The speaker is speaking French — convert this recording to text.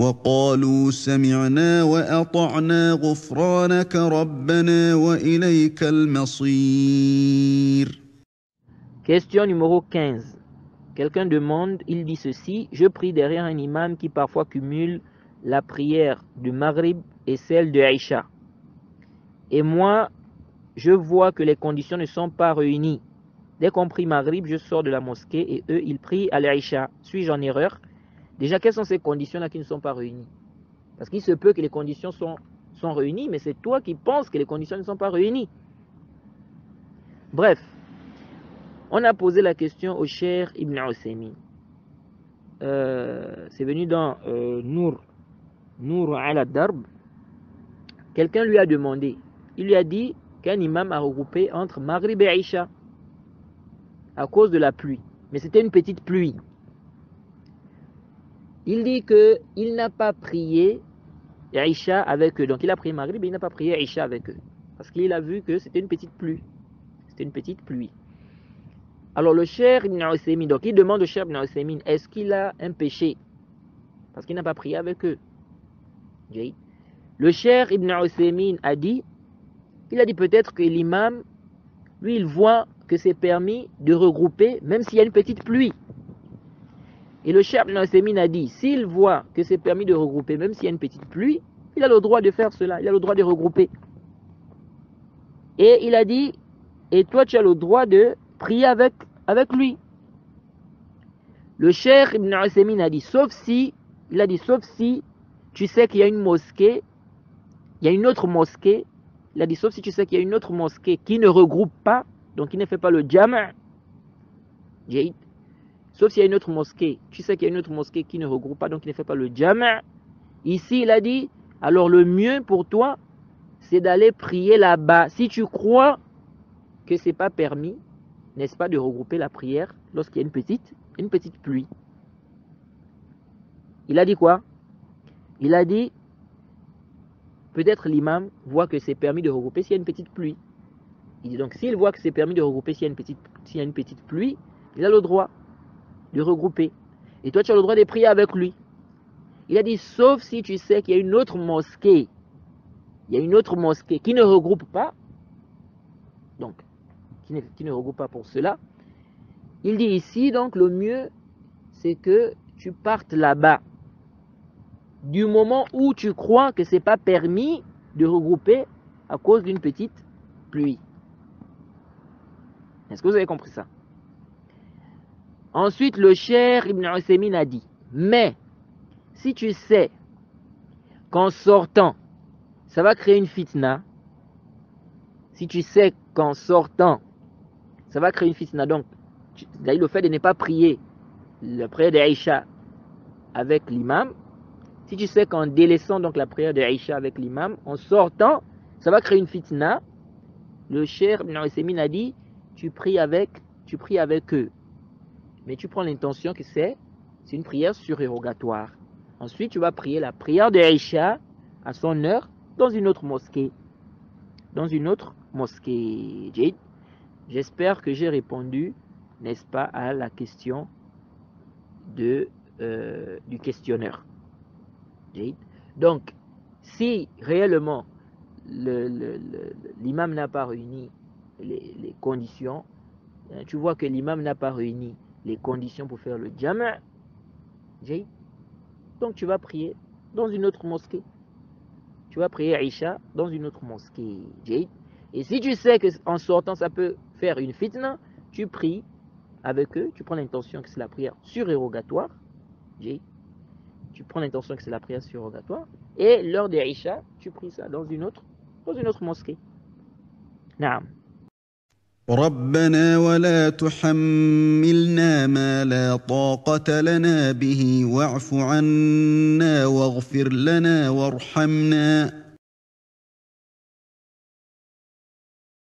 وقالوا سمعنا وأطعنا غفرانك ربنا وإليك المصير. Question numéro 15. Quelqu'un demande, il dit ceci: je prie derrière un imam qui parfois cumule la prière du Maghrib et celle de Aïcha. Et moi, je vois que les conditions ne sont pas réunies. Dès qu'on prie Maghrib, je sors de la mosquée et eux, ils prient à l'Aïcha. Suis-je en erreur? Déjà, quelles sont ces conditions-là qui ne sont pas réunies? Parce qu'il se peut que les conditions sont réunies, mais c'est toi qui penses que les conditions ne sont pas réunies. Bref, on a posé la question au Cheikh Ibn Uthaymin. C'est venu dans Nour al-Darb. Quelqu'un lui a demandé, il lui a dit qu'un imam a regroupé entre Maghrib et Aïcha à cause de la pluie. Mais c'était une petite pluie. Il dit qu'il n'a pas prié Aïcha avec eux. Donc il a prié Maghrib, mais il n'a pas prié Aïcha avec eux. Parce qu'il a vu que c'était une petite pluie. C'était une petite pluie. Alors le Cheikh Ibn Uthaymin, donc il demande au Cheikh Ibn Uthaymin, est-ce qu'il a un péché? Parce qu'il n'a pas prié avec eux. Le Cheikh Ibn Uthaymin a dit, peut-être que l'imam, lui, il voit que c'est permis de regrouper, même s'il y a une petite pluie. Et le Cheikh Ibn Uthaymin a dit, s'il voit que c'est permis de regrouper, même s'il y a une petite pluie, il a le droit de faire cela, il a le droit de regrouper. Et il a dit, et toi tu as le droit de prier avec lui. Le Cheikh Ibn Uthaymin a dit, sauf si tu sais qu'il y a une mosquée, il y a une autre mosquée, il a dit, sauf si tu sais qu'il y a une autre mosquée qui ne regroupe pas, donc qui ne fait pas le jama', sauf s'il y a une autre mosquée, tu sais qu'il y a une autre mosquée qui ne regroupe pas, donc qui ne fait pas le jama'. Ici, il a dit, alors le mieux pour toi, c'est d'aller prier là-bas. Si tu crois que ce n'est pas permis, n'est-ce pas, de regrouper la prière lorsqu'il y a une petite pluie. Il a dit quoi? Il a dit, peut-être l'imam voit que c'est permis de regrouper s'il y a une petite pluie. Il dit donc, s'il voit que c'est permis de regrouper s'il y a une petite pluie, il a le droit de regrouper. Et toi, tu as le droit de prier avec lui. Il a dit, sauf si tu sais qu'il y a une autre mosquée. Il y a une autre mosquée qui ne regroupe pas. Donc, qui ne regroupe pas pour cela. Il dit ici, donc, le mieux, c'est que tu partes là-bas. Du moment où tu crois que ce n'est pas permis de regrouper à cause d'une petite pluie. Est-ce que vous avez compris ça? Ensuite, le Cheikh Ibn Uthaymin a dit, mais si tu sais qu'en sortant, ça va créer une fitna, si tu sais qu'en sortant, ça va créer une fitna, donc le fait de ne pas prier la prière d'Aïcha avec l'imam, si tu sais qu'en délaissant donc la prière d'Aïcha avec l'imam, en sortant, ça va créer une fitna, le Cheikh Ibn Uthaymin a dit, tu pries avec eux. Mais tu prends l'intention que c'est une prière surérogatoire. Ensuite, tu vas prier la prière d'Aïcha à son heure dans une autre mosquée. J'espère que j'ai répondu, n'est-ce pas, à la question du questionneur. Donc, si réellement l'imam n'a pas réuni les conditions, tu vois que l'imam n'a pas réuni les conditions pour faire le jama', donc tu vas prier dans une autre mosquée. Tu vas prier Aïcha dans une autre mosquée. Et si tu sais qu'en sortant ça peut faire une fitna, tu pries avec eux, tu prends l'intention que c'est la prière surérogatoire. Tu prends l'intention que c'est la prière surérogatoire. Et l'heure d'Aïcha, tu pries ça dans une autre mosquée. Naam. ربنا ولا تحملنا ما لا طاقة لنا به واعف عنا واغفر لنا وارحمنا